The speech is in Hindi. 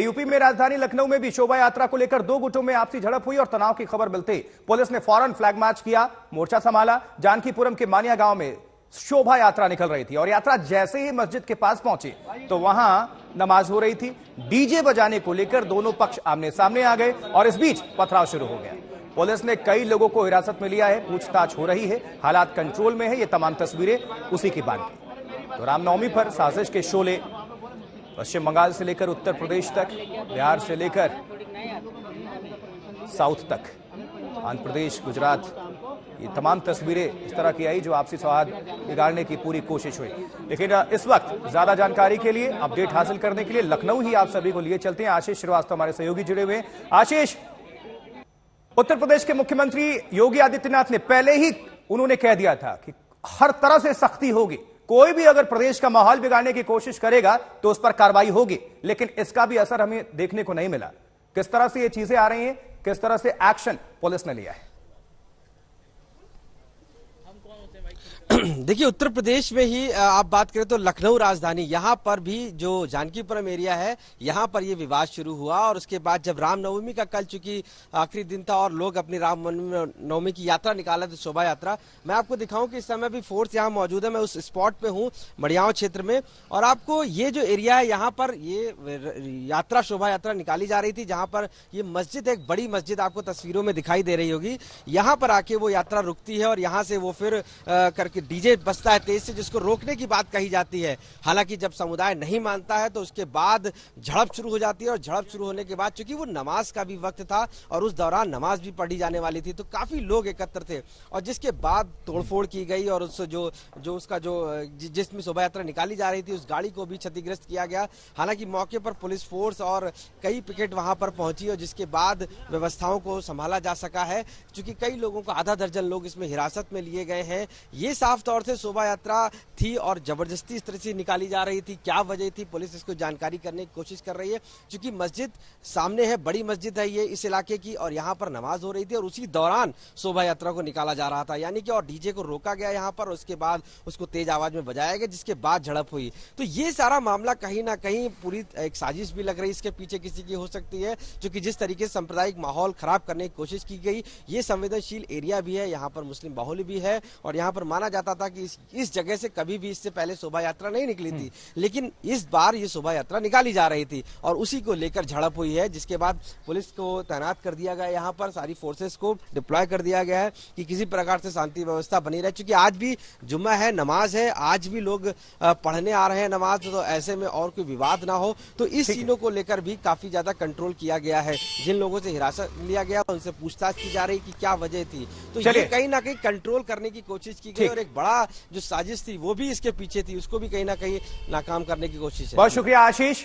यूपी में राजधानी लखनऊ में भी शोभा यात्रा को लेकर दो गुटों में आपसी झड़प हुई और तनाव की खबर मिलते पुलिस ने फौरन फ्लैग मार्च किया, मोर्चा संभाला। जानकीपुरम के मानिया गांव में शोभा यात्रा निकल रही थी और यात्रा जैसे ही मस्जिद के पास पहुंची तो वहां नमाज हो रही थी। डीजे बजाने को लेकर दोनों पक्ष आमने सामने आ गए और इस बीच पथराव शुरू हो गया। पुलिस ने कई लोगों को हिरासत में लिया है, पूछताछ हो रही है, हालात कंट्रोल में है। ये तमाम तस्वीरें उसी की बात की। तो रामनवमी पर साजिश के शोले पश्चिम बंगाल से लेकर उत्तर प्रदेश तक, बिहार से लेकर साउथ तक, आंध्र प्रदेश, गुजरात, ये तमाम तस्वीरें इस तरह की आई जो आपसी सौहार्द बिगाड़ने की पूरी कोशिश हुई। लेकिन इस वक्त ज्यादा जानकारी के लिए, अपडेट हासिल करने के लिए लखनऊ ही आप सभी को लिए चलते हैं। आशीष श्रीवास्तव हमारे सहयोगी जुड़े हुए हैं। आशीष, उत्तर प्रदेश के मुख्यमंत्री योगी आदित्यनाथ ने पहले ही उन्होंने कह दिया था कि हर तरह से सख्ती होगी, कोई भी अगर प्रदेश का माहौल बिगाड़ने की कोशिश करेगा तो उस पर कार्रवाई होगी। लेकिन इसका भी असर हमें देखने को नहीं मिला। किस तरह से ये चीजें आ रही हैं, किस तरह से एक्शन पुलिस ने लिया है? देखिए, उत्तर प्रदेश में ही आप बात करें तो लखनऊ राजधानी, यहाँ पर भी जो जानकीपुरम एरिया है, यहाँ पर ये विवाद शुरू हुआ। और उसके बाद जब रामनवमी का कल चूंकि आखिरी दिन था और लोग अपनी रामनवमी की यात्रा निकाला थे, शोभा यात्रा, मैं आपको दिखाऊं कि इस समय भी फोर्स यहाँ मौजूद है। मैं उस स्पॉट पे हूँ मड़ियाव क्षेत्र में और आपको ये जो एरिया है यहाँ पर ये यात्रा, शोभा यात्रा निकाली जा रही थी, जहाँ पर ये मस्जिद, एक बड़ी मस्जिद आपको तस्वीरों में दिखाई दे रही होगी। यहाँ पर आके वो यात्रा रुकती है और यहाँ से वो फिर करके डीजे बजता है तेज से, जिसको रोकने की बात कही जाती है। हालांकि जब समुदाय नहीं मानता है तो उसके बाद झड़प शुरू हो जाती है और झड़प शुरू होने के बाद चूंकि वो नमाज का भी वक्त था और उस दौरान नमाज भी पढ़ी जाने वाली थी तो काफी लोग एकत्र थे और जिसके बाद तोड़फोड़ की गई और उस जिसमें शोभा यात्रा निकाली जा रही थी उस गाड़ी को भी क्षतिग्रस्त किया गया। हालांकि मौके पर पुलिस फोर्स और कई पिकेट वहां पर पहुंची और जिसके बाद व्यवस्थाओं को संभाला जा सका है। चूंकि कई लोगों को, आधा दर्जन लोग इसमें हिरासत में लिए गए हैं। ये साफ तौर से शोभा यात्रा थी और जबरदस्ती इस तरह से निकाली जा रही थी। क्या वजह थी, पुलिस इसको जानकारी करने की कोशिश कर रही है। क्योंकि मस्जिद सामने है, बड़ी मस्जिद है ये इस इलाके की, और यहाँ पर नमाज हो रही थी और उसी दौरान शोभा यात्रा को निकाला जा रहा था। यानी कि और डीजे को रोका गया यहाँ पर, उसके बाद उसको तेज आवाज में बजाया गया, जिसके बाद झड़प हुई। तो ये सारा मामला कहीं ना कहीं पूरी एक साजिश भी लग रही है इसके पीछे किसी की हो सकती है। क्योंकि जिस तरीके से सांप्रदायिक माहौल खराब करने की कोशिश की गई, ये संवेदनशील एरिया भी है, यहाँ पर मुस्लिम बाहुल्य भी है और यहाँ पर माना जाता था कि इस जगह से कभी भी इससे पहले शोभा यात्रा नहीं निकली थी। लेकिन इस बार ये शोभा यात्रा निकाली जा रही थी और उसी को लेकर झड़प हुई है, जिसके बाद पुलिस को तैनात कर दिया गया, यहाँ पर सारी फोर्सेस को डिप्लॉय कर दिया गया है कि किसी प्रकार से शांति व्यवस्था बनी रहे। क्योंकि आज भी जुम्मा है, नमाज है, आज भी लोग पढ़ने आ रहे हैं नमाज, तो ऐसे में और कोई विवाद ना हो, तो इस चीजों को लेकर भी काफी ज्यादा कंट्रोल किया गया है। जिन लोगों से हिरासत लिया गया उनसे पूछताछ की जा रही कि क्या वजह थी, तो ये कहीं ना कहीं कंट्रोल करने की कोशिश की गई और एक बड़ा जो साजिश थी वो भी इसके पीछे थी, उसको भी कहीं ना कहीं नाकाम करने की कोशिश है। बहुत शुक्रिया आशीष।